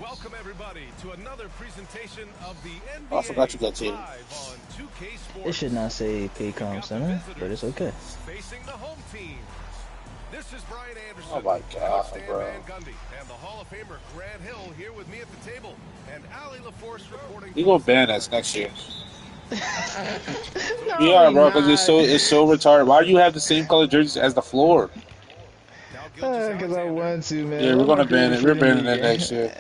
Welcome everybody to another presentation of the NBA Oh, I forgot you got team. live on 2K Sports. It should not say Paycom Center, but it's okay. Facing the home team. This is Brian Anderson. Oh my God, bro. Van Gundy, and the Hall of Famer Grant Hill here with me at the table, and Ali LaForce reporting. You gonna ban us next year? No, yeah, bro, because it's so retarded. Why do you have the same color jerseys as the floor? Because I want to, man. Yeah, we're gonna ban it. We're banning it next year.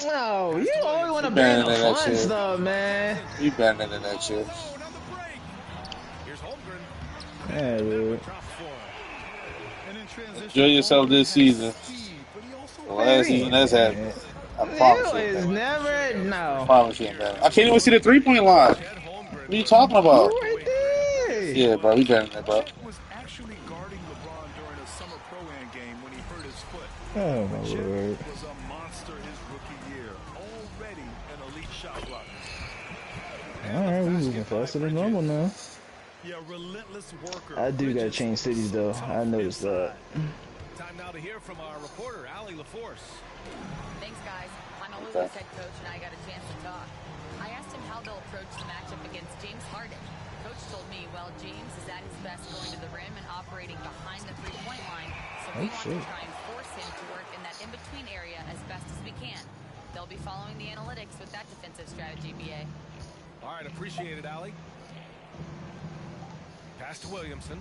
No, you always want to ban the fun stuff, man. You banning it next year. Yeah, dude. Enjoy yourself this season. The last season that's happened. I promise you. It's never, no. I promise you, man. I can't even see the 3-point line. What are you talking about? Right there. Yeah, bro, we banning it, bro. Oh my lord. Was a monster his rookie year. Already an elite shot blocker. Alright, we're moving faster than normal now. Yeah, relentless worker. I do gotta change cities though. I noticed that. Time now to hear from our reporter, Ali LaForce. Thanks, guys. I'm a Louis head coach, and I got a chance to talk. I asked him how they'll approach the matchup against James Harden. Coach told me, well, James is at his best going to the rim and operating behind the three-point line, so we want to try and force him to work in that in-between area as best as we can. They'll be following the analytics with that defensive strategy, BA. All right, appreciate it, Ali. Pass to Williamson.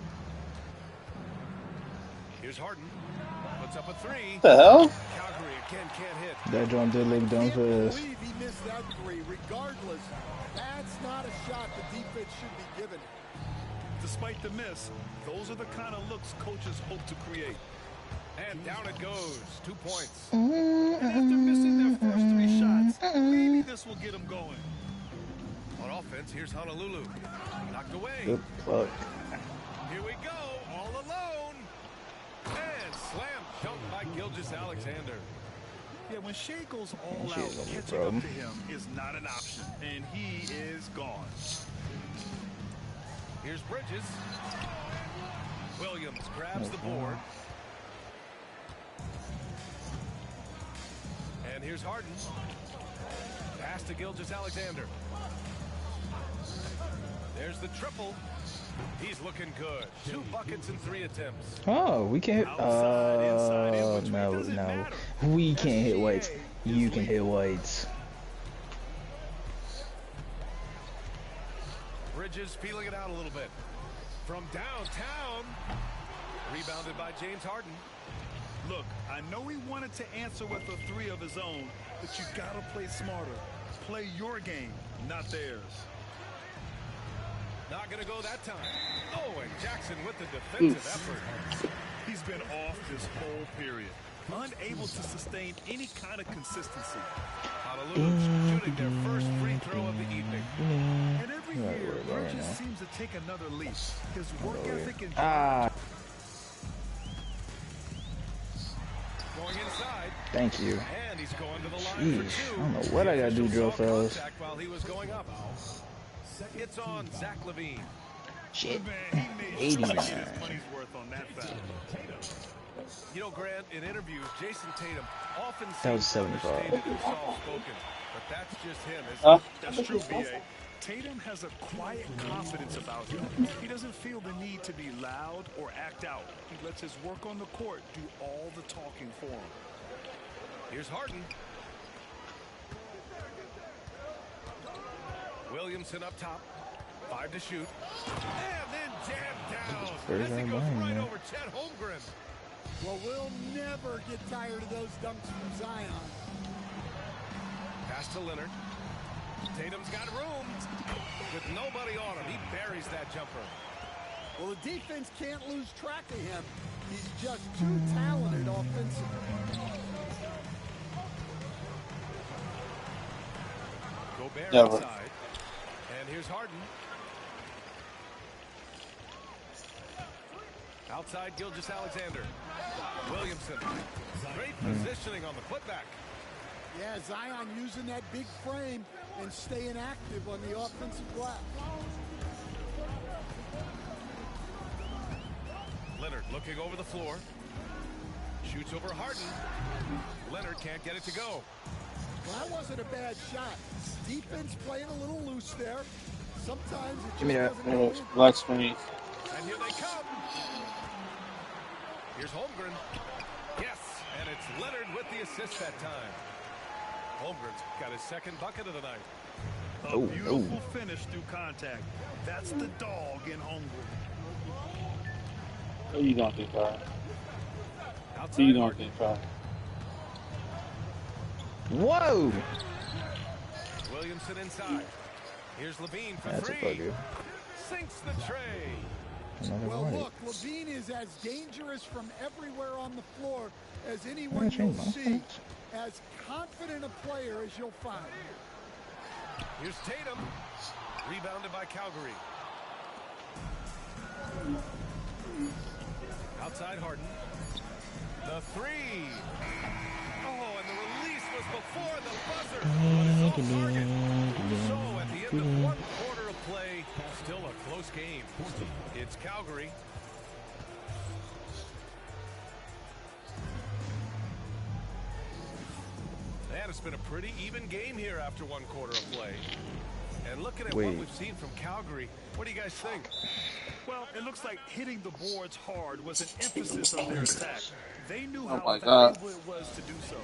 Here's Harden. Puts up a three. What the hell? Calgary again can't hit. That drum did look dumb for us. He missed that three. Regardless, that's not a shot the defense should be giving. Despite the miss, those are the kind of looks coaches hope to create. And down it goes. 2 points. And after missing their first 3 shots, maybe this will get them going. On offense, here's Honolulu. Knocked away. Good luck. Here we go. All alone. And slam dunk by Gilgeous-Alexander. Yeah, when Shea goes all out, catching up to him is not an option. And he is gone. Here's Bridges. Williams grabs the board. And here's Harden. Pass to Gilgeous-Alexander. There's the triple. He's looking good. 2 buckets and 3 attempts. Oh, we can't hit. No. We can't hit whites. You can hit whites. Bridges feeling it out a little bit. From downtown. Rebounded by James Harden. Look, I know he wanted to answer with a 3 of his own, but you gotta play smarter. Play your game, not theirs. Not gonna go that time. Oh, and Jackson with the defensive effort. He's been off this whole period. Unable to sustain any kind of consistency. Honolulu shooting their first free throw of the evening. And every year, Bridges seems to take another leap. His work ethic and going inside. Thank you. And he's going to the line Jeez, for 2. I don't know what I gotta do, drill fellas. While he was going up. It's on Zach LaVine. Shit. Man, 89. You know, Grant, in interviews, Jason Tatum often That was seems 75. understated and soft-spoken, but that's just him, isn't it? That's true, B.A. Tatum has a quiet confidence about him. He doesn't feel the need to be loud or act out. He lets his work on the court do all the talking for him. Here's Harden. Williamson up top. 5 to shoot. And then jammed down. As he goes right over Chet Holmgren. Well, we'll never get tired of those dunks from Zion. Pass to Leonard. Tatum's got room. With nobody on him, he buries that jumper. Well, the defense can't lose track of him. He's just too talented offensively. Gobert inside. And here's Harden. Outside Gilgeous-Alexander. Williamson. Great positioning on the putback. Yeah, Zion using that big frame and staying active on the offensive glass. Leonard looking over the floor. Shoots over Harden. Leonard can't get it to go. Well, that wasn't a bad shot. Defense playing a little loose there. Sometimes it Give me just that. doesn't go in. Black screen. And here they come. Here's Holmgren. Yes, and it's Leonard with the assist that time. Holmgren's got his second bucket of the night. A beautiful finish through contact. That's the dog in Holmgren. What are you going to think, Carl? Outside What are you going to think, Carl? Whoa! Williamson inside. Here's Levine for That's a three. bugger. Sinks the tray. Well, look, Levine is as dangerous from everywhere on the floor as anyone you'll see. As confident a player as you'll find. Here's Tatum. Rebounded by Calgary. Outside Harden. The three. Oh, and the release was before the buzzer. But it's off target. So at the end of one quarter of play, still a close game. It's Calgary. And it's been a pretty even game here after one quarter of play. And looking at what we've seen from Calgary, what do you guys think? Well, it looks like hitting the boards hard was an emphasis of their attack. They knew how valuable it was to do so.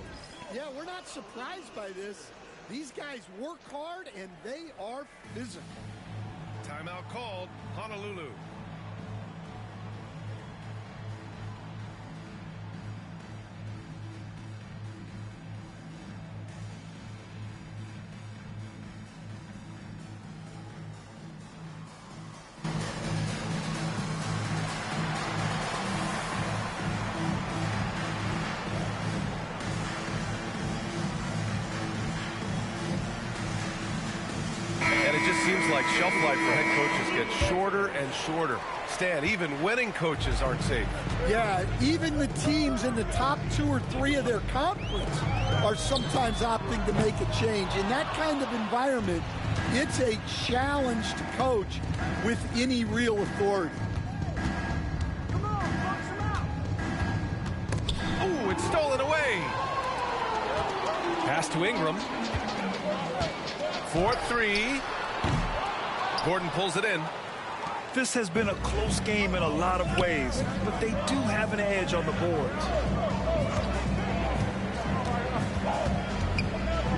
Yeah, we're not surprised by this. These guys work hard, and they are physical. Timeout called, Honolulu. Seems like shelf life for head coaches gets shorter and shorter. Stan, even winning coaches aren't safe. Yeah, even the teams in the top 2 or 3 of their conference are sometimes opting to make a change. In that kind of environment, it's a challenge to coach with any real authority. Come on, box him out. Oh, it's stolen away. Pass to Ingram. 4-3. Gordon pulls it in. This has been a close game in a lot of ways, but they do have an edge on the boards.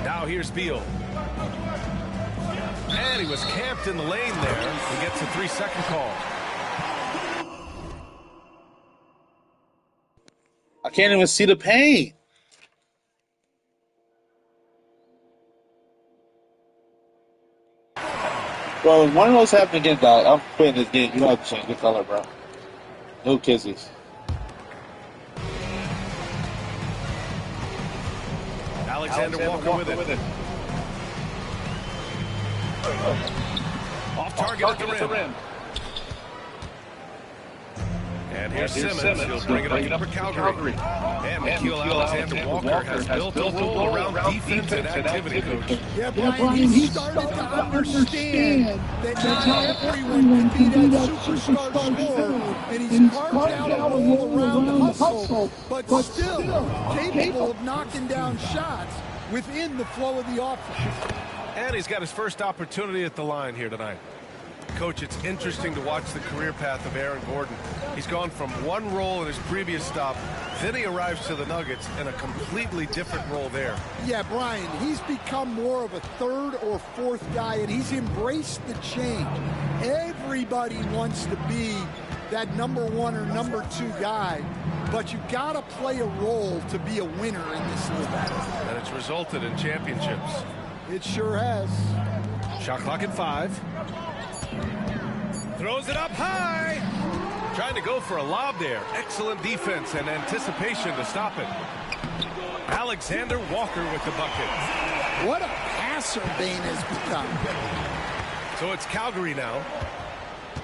Now here's Beal. And he was camped in the lane there. He gets a 3-second call. I can't even see the paint. Bro, if one of those happen again, dog, I'm quitting this game. You don't have to change the color, bro. No kisses. Alexander Walker with it. Off target at the rim. And here's Simmons. He'll bring it up for Calgary. And Nikhil Alexander Walker has built a role around defense and activity, Coach. Yeah, Brian, he started to understand that not everyone can be that superstar scorer, and he's carved out a role around the hustle, but still capable of knocking down shots within the flow of the offense. And he's got his first opportunity at the line here tonight. Coach, it's interesting to watch the career path of Aaron Gordon. He's gone from one role in his previous stop, then he arrives to the Nuggets in a completely different role there. Yeah, Brian, he's become more of a third or fourth guy, and he's embraced the change. Everybody wants to be that number 1 or number 2 guy, but you got to play a role to be a winner in this league. And it's resulted in championships. It sure has. Shot clock at 5. Throws it up high. Trying to go for a lob there. Excellent defense and anticipation to stop it. Alexander Walker with the bucket. What a passer Bane has become. So it's Calgary now.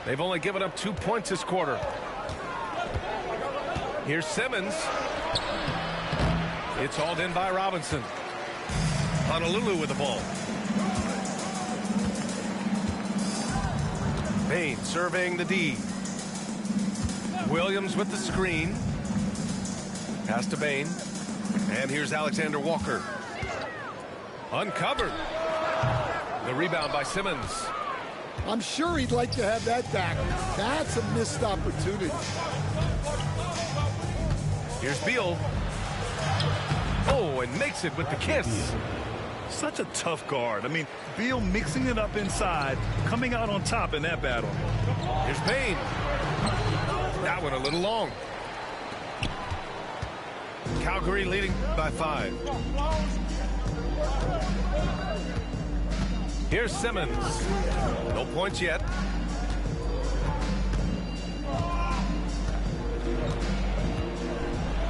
They've only given up 2 points this quarter. Here's Simmons. It's hauled in by Robinson. Honolulu with the ball. Bane surveying the D. Williams with the screen. Pass to Bane. And here's Alexander Walker. Uncovered. The rebound by Simmons. I'm sure he'd like to have that back. That's a missed opportunity. Here's Beal. Oh, and makes it with the kiss. Such a tough guard. I mean, Beal mixing it up inside, coming out on top in that battle. Here's Payne. That one a little long. Calgary leading by 5. Here's Simmons. No points yet.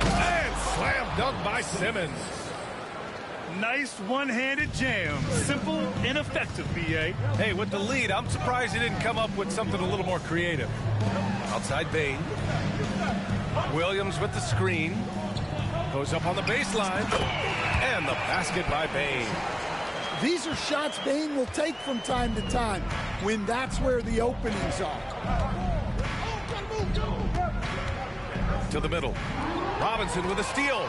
And slam dunk by Simmons. Nice one-handed jam. Simple and effective, B.A. Hey, with the lead, I'm surprised he didn't come up with something a little more creative. Outside Bain. Williams with the screen. Goes up on the baseline. And the basket by Bain. These are shots Bain will take from time to time when that's where the openings are. To the middle. Robinson with a steal.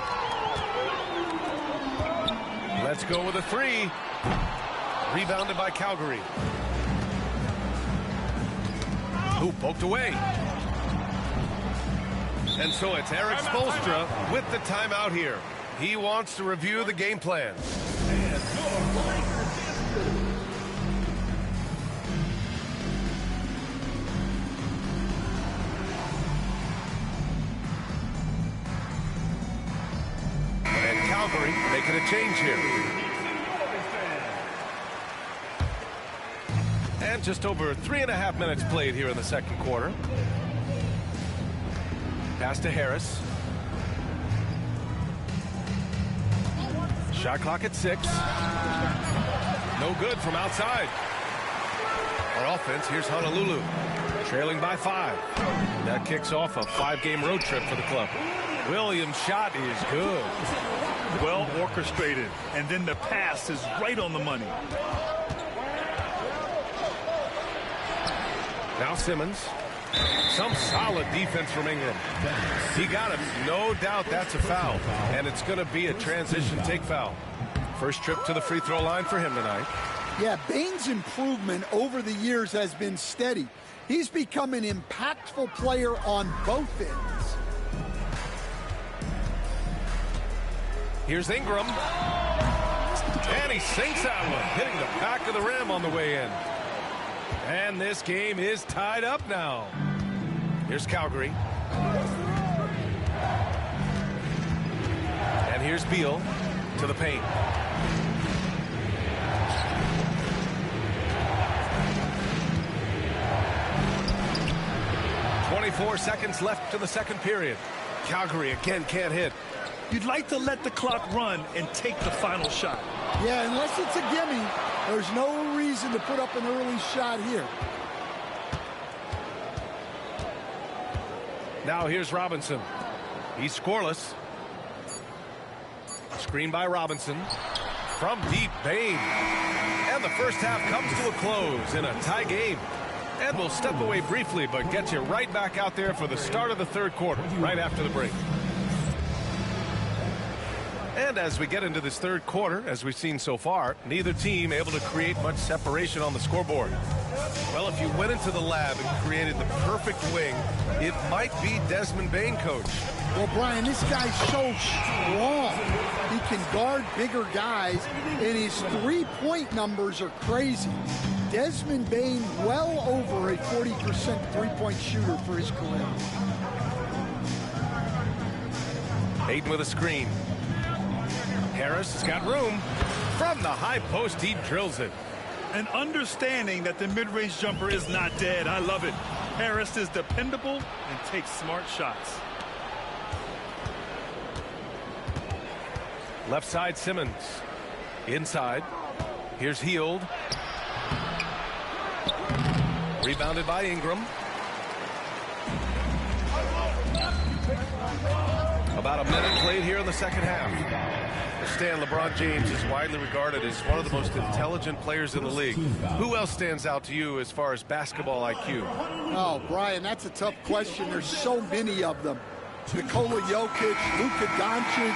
Let's go with a 3. Rebounded by Calgary. Who poked away. And so it's Eric Spoelstra with the timeout here. He wants to review the game plan. And Calgary making a change here. And just over 3.5 minutes played here in the second quarter. Pass to Harris. Shot clock at 6. No good from outside. Our offense, here's Honolulu. Trailing by 5. That kicks off a 5-game road trip for the club. Williams' shot is good. Well orchestrated. And then the pass is right on the money. Now Simmons. Some solid defense from Ingram. He got him. No doubt that's a foul. And it's going to be a transition take foul. First trip to the free throw line for him tonight. Yeah, Bain's improvement over the years has been steady. He's become an impactful player on both ends. Here's Ingram. And he sinks that one, hitting the back of the rim on the way in. And this game is tied up now. Here's Calgary. And here's Beal to the paint. .24 seconds left to the second period. Calgary again can't hit. You'd like to let the clock run and take the final shot. Yeah, unless it's a gimme, there's no reason to put up an early shot here. Now here's Robinson. He's scoreless. Screen by Robinson. From deep, Bain. And the first half comes to a close in a tie game. And we'll step away briefly, but get you right back out there for the start of the third quarter, right after the break. And as we get into this third quarter, as we've seen so far, neither team able to create much separation on the scoreboard. Well, if you went into the lab and created the perfect wing, it might be Desmond Bain, coach. Well, Brian, this guy's so strong. He can guard bigger guys, and his three-point numbers are crazy. Desmond Bain, well over a 40% three-point shooter for his career. Hayden with a screen. Harris has got room. From the high post, he drills it. And understanding that the mid-range jumper is not dead. I love it. Harris is dependable and takes smart shots. Left side, Simmons. Inside. Here's Hield. Rebounded by Ingram. About a minute played here in the second half. Stan, LeBron James is widely regarded as one of the most intelligent players in the league. Who else stands out to you as far as basketball IQ? Oh, Brian, that's a tough question. There's so many of them. Nikola Jokic, Luka Doncic,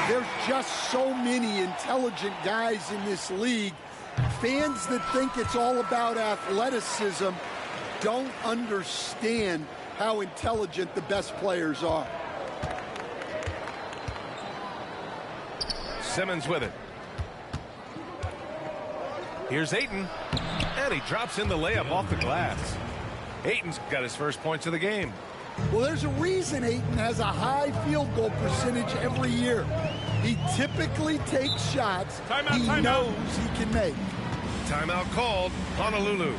There's just so many intelligent guys in this league. Fans that think it's all about athleticism don't understand how intelligent the best players are. Simmons with it. Here's Ayton, and he drops in the layup off the glass. Ayton's got his first points of the game. Well, there's a reason Ayton has a high field goal percentage every year. He typically takes shots he knows he can make. Timeout called, Honolulu.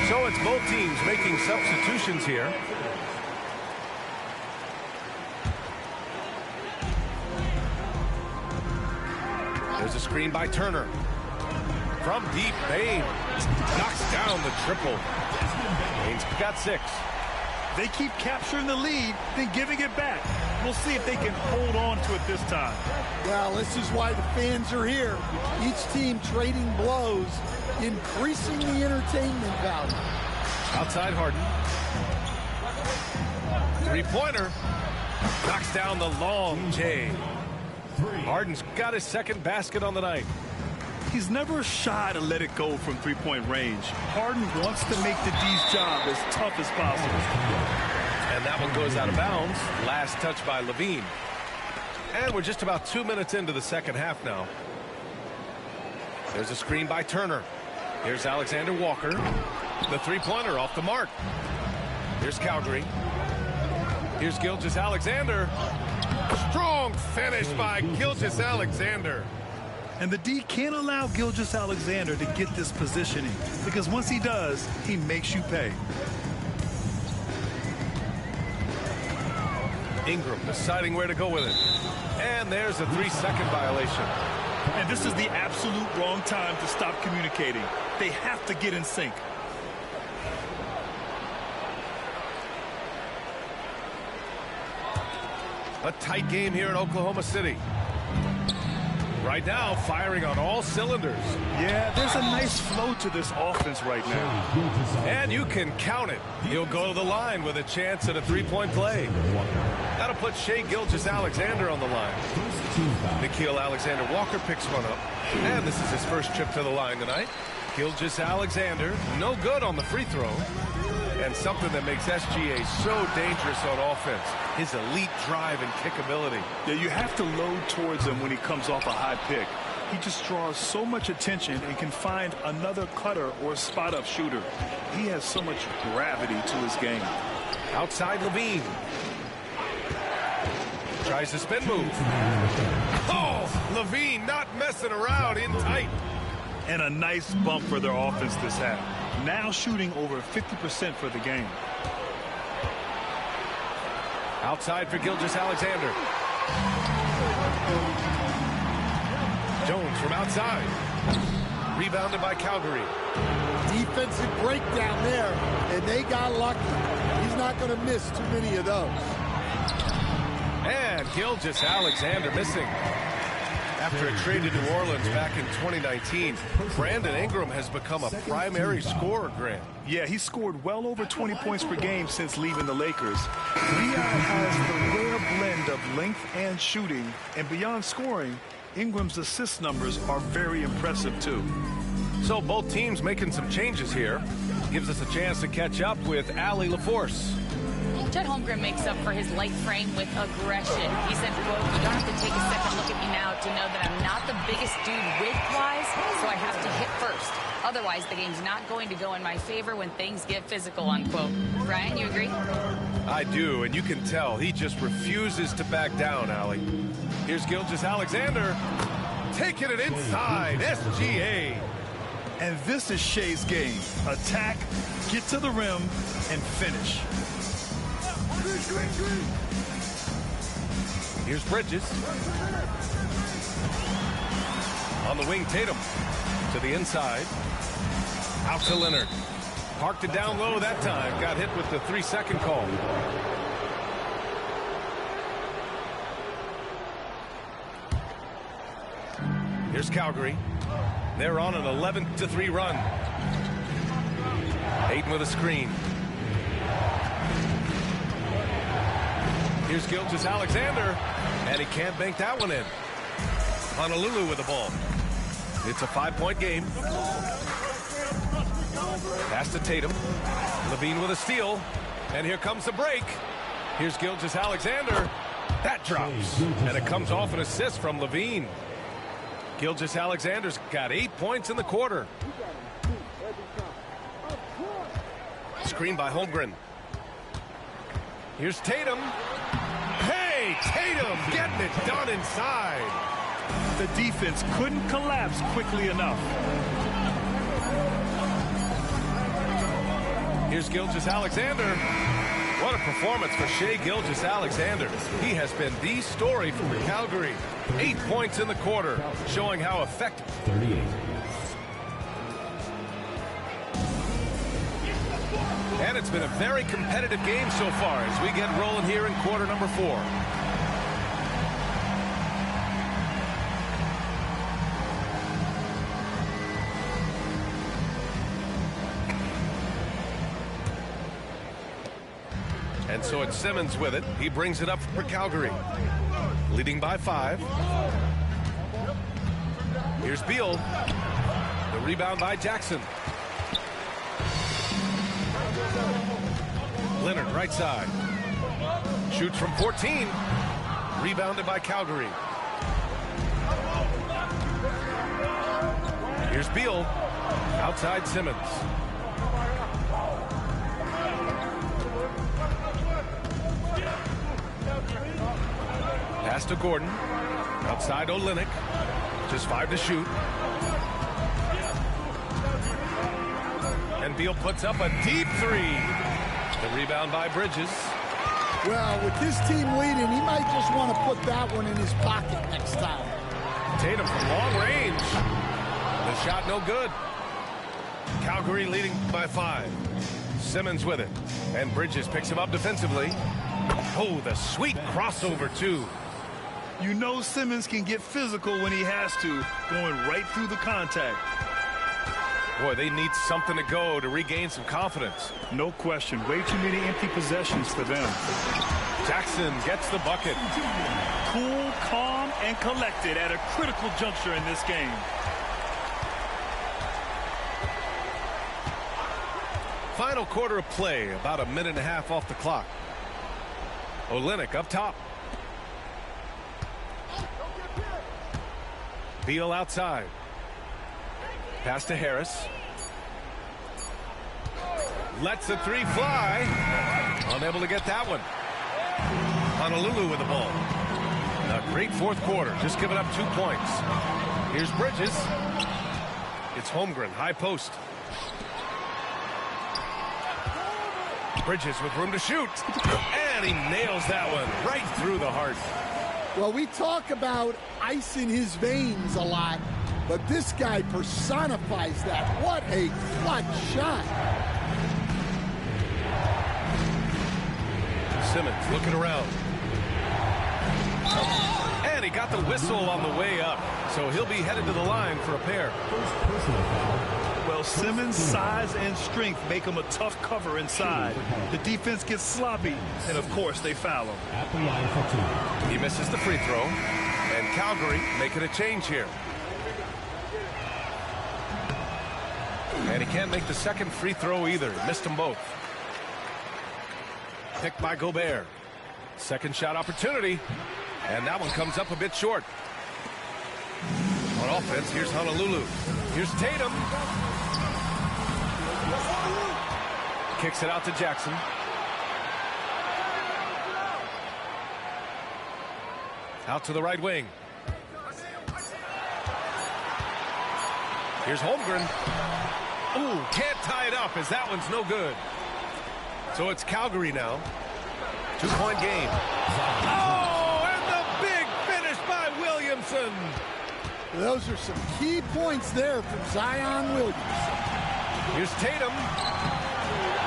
So it's both teams making substitutions here. There's a screen by Turner. From deep, Bain knocks down the triple. Bain's got 6. They keep capturing the lead, then giving it back. We'll see if they can hold on to it this time. Well, this is why the fans are here. Each team trading blows, increasing the entertainment value. Outside Harden. 3-pointer. Knocks down the long J. Harden's got his second basket on the night. He's never shy to let it go from three-point range. Harden wants to make the D's job as tough as possible. And that one goes out of bounds. Last touch by Levine. And we're just about 2 minutes into the second half now. There's a screen by Turner. Here's Alexander Walker. The three-pointer off the mark. Here's Calgary. Here's Gilgeous-Alexander. Strong finish by Gilgeous-Alexander. And the D can't allow Gilgeous-Alexander to get this positioning, because once he does, he makes you pay. Ingram deciding where to go with it. And there's a 3-second violation. And this is the absolute wrong time to stop communicating. They have to get in sync. A tight game here in Oklahoma City. Right now, firing on all cylinders. Yeah, there's a nice flow to this offense right now. And you can count it. He'll go to the line with a chance at a three-point play. That'll put Shai Gilgeous-Alexander on the line. Nickeil Alexander-Walker picks one up. And this is his first trip to the line tonight. Gilgeous-Alexander, no good on the free throw. And something that makes SGA so dangerous on offense, his elite drive and kickability. Yeah, you have to load towards him when he comes off a high pick. He just draws so much attention and can find another cutter or spot-up shooter. He has so much gravity to his game. Outside Levine. Tries to spin move. Oh, Levine not messing around, in tight. And a nice bump for their offense this half. Now shooting over 50% for the game. Outside for Gilgeous-Alexander. Jones from outside. Rebounded by Calgary. Defensive breakdown there, and they got lucky. He's not going to miss too many of those. And Gilgeous-Alexander missing. After a trade to New Orleans back in 2019, Brandon Ingram has become a primary scorer, Grant. Yeah, he scored well over 20 points per game since leaving the Lakers. Leon has the rare blend of length and shooting, and beyond scoring, Ingram's assist numbers are very impressive too. So both teams making some changes here. Gives us a chance to catch up with Allie LaForce. Chet Holmgren makes up for his light frame with aggression. He said, quote, "You don't have to take a second look at me now to know that I'm not the biggest dude width-wise, so I have to hit first. Otherwise, the game's not going to go in my favor when things get physical," unquote. Brian, you agree? I do, and you can tell he just refuses to back down, Allie. Here's Gilgeous-Alexander taking it inside. SGA. And this is Shai's game. Attack, get to the rim, and finish. Here's Bridges. On the wing, Tatum. To the inside. Out to Leonard. Parked it down low that time. Got hit with the 3-second call. Here's Calgary. They're on an 11-3 run. Hayden with a screen. Here's Gilgeous-Alexander, and he can't bank that one in. Honolulu with the ball. It's a 5-point game. Pass to Tatum. Levine with a steal, and here comes the break. Here's Gilgeous-Alexander. That drops, and it comes off an assist from Levine. Gilgeous-Alexander's got 8 points in the quarter. Screen by Holmgren. Here's Tatum. Hey, Tatum getting it done inside. The defense couldn't collapse quickly enough. Here's Gilgeous-Alexander. What a performance for Shai Gilgeous-Alexander. He has been the story for Calgary. 8 points in the quarter, showing how effective. 38. And it's been a very competitive game so far as we get rolling here in quarter number 4. And so it's Simmons with it. He brings it up for Calgary. Leading by 5. Here's Beal. The rebound by Jackson. Leonard right side. Shoots from 14. Rebounded by Calgary. Here's Beal. Outside Simmons. Pass to Gordon. Outside Olynyk. Just 5 to shoot. And Beal puts up a deep 3. The rebound by Bridges. Well, with this team leading, he might just want to put that one in his pocket next time. Tatum from long range. The shot no good. Calgary leading by 5. Simmons with it. And Bridges picks him up defensively. Oh, the sweet crossover, too. You know Simmons can get physical when he has to, going right through the contact. Boy, they need something to go to regain some confidence. No question. Way too many empty possessions for them. Jackson gets the bucket. Cool, calm, and collected at a critical juncture in this game. Final quarter of play, about a minute and a half off the clock. Olynyk up top. Beal outside. Pass to Harris. Lets the 3 fly. Unable to get that one. Honolulu with the ball. A great fourth quarter. Just giving up 2 points. Here's Bridges. It's Holmgren. High post. Bridges with room to shoot. And he nails that one right through the heart. Well, we talk about ice in his veins a lot, but this guy personifies that. What a clutch shot. Simmons looking around. And he got the whistle on the way up, so he'll be headed to the line for a pair. Well, Simmons' size and strength make him a tough cover inside. The defense gets sloppy, and of course they foul him. At the line for 2. He misses the free throw, and Calgary making a change here. And he can't make the second free throw either. Missed them both. Picked by Gobert. Second shot opportunity, and that one comes up a bit short. On offense, here's Honolulu. Here's Tatum. Kicks it out to Jackson. Out to the right wing. Here's Holmgren. Ooh, can't tie it up as that one's no good. So it's Calgary now. 2-point game. Oh, and the big finish by Williamson. Those are some key points there from Zion Williamson. Here's Tatum.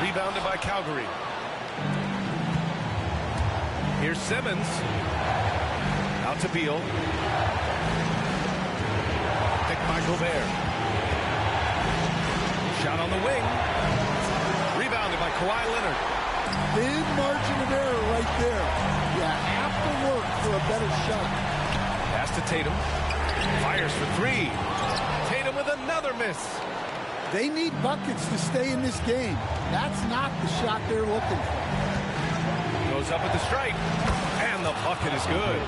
Rebounded by Calgary. Here's Simmons. Out to Beal. Picked by Gobert. Shot on the wing. Rebounded by Kawhi Leonard. Big margin of error right there. You have to work for a better shot. Pass to Tatum. Fires for three. Tatum with another miss. They need buckets to stay in this game. That's not the shot they're looking for. Goes up with the strike. And the bucket is good.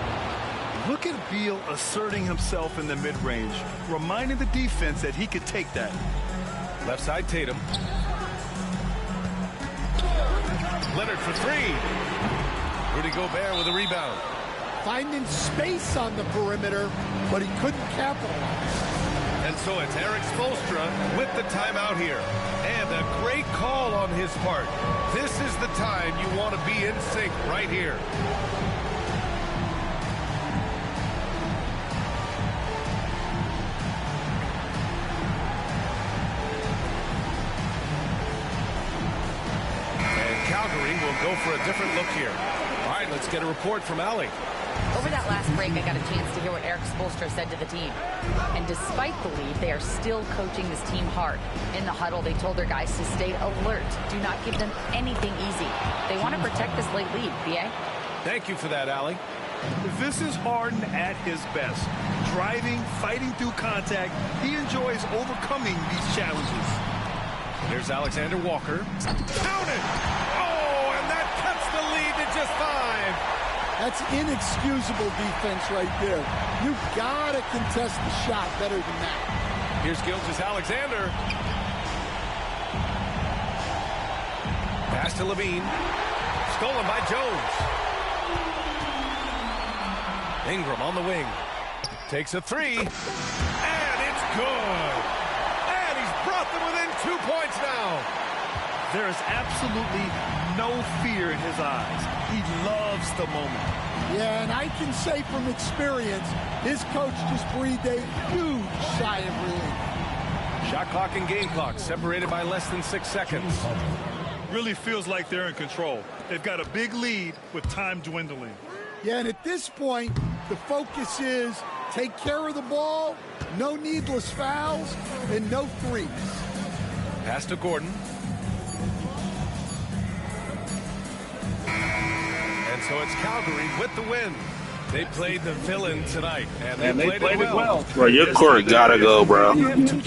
Look at Beal asserting himself in the mid-range, reminding the defense that he could take that. Left side Tatum. Leonard for three. Rudy Gobert with a rebound. Finding space on the perimeter, but he couldn't capitalize. And so it's Eric Spoelstra with the timeout here. And a great call on his part. This is the time you want to be in sync right here. Will go for a different look here. All right, let's get a report from Allie. Over that last break, I got a chance to hear what Eric Spoelstra said to the team. And despite the lead, they are still coaching this team hard. In the huddle, they told their guys to stay alert. Do not give them anything easy. They want to protect this late lead, BA. Thank you for that, Allie. This is Harden at his best. Driving, fighting through contact. He enjoys overcoming these challenges. Here's Alexander Walker. Count it! Oh, and that cuts the lead to just 5. That's inexcusable defense right there. You've got to contest the shot better than that. Here's Gilgeous-Alexander. Pass to Levine. Stolen by Jones. Ingram on the wing. Takes a three. And it's good. And he's brought them within 2 points now. There is absolutely no fear in his eyes. He loves the moment. Yeah, and I can say from experience, his coach just breathed a huge sigh of relief. Shot clock and game clock separated by less than 6 seconds. Really feels like they're in control. They've got a big lead with time dwindling. Yeah, and at this point, the focus is take care of the ball, no needless fouls, and no threes. Pass to Gordon. And so it's Calgary with the win. They played the villain tonight, and they played it well. Bro, your court gotta go, bro.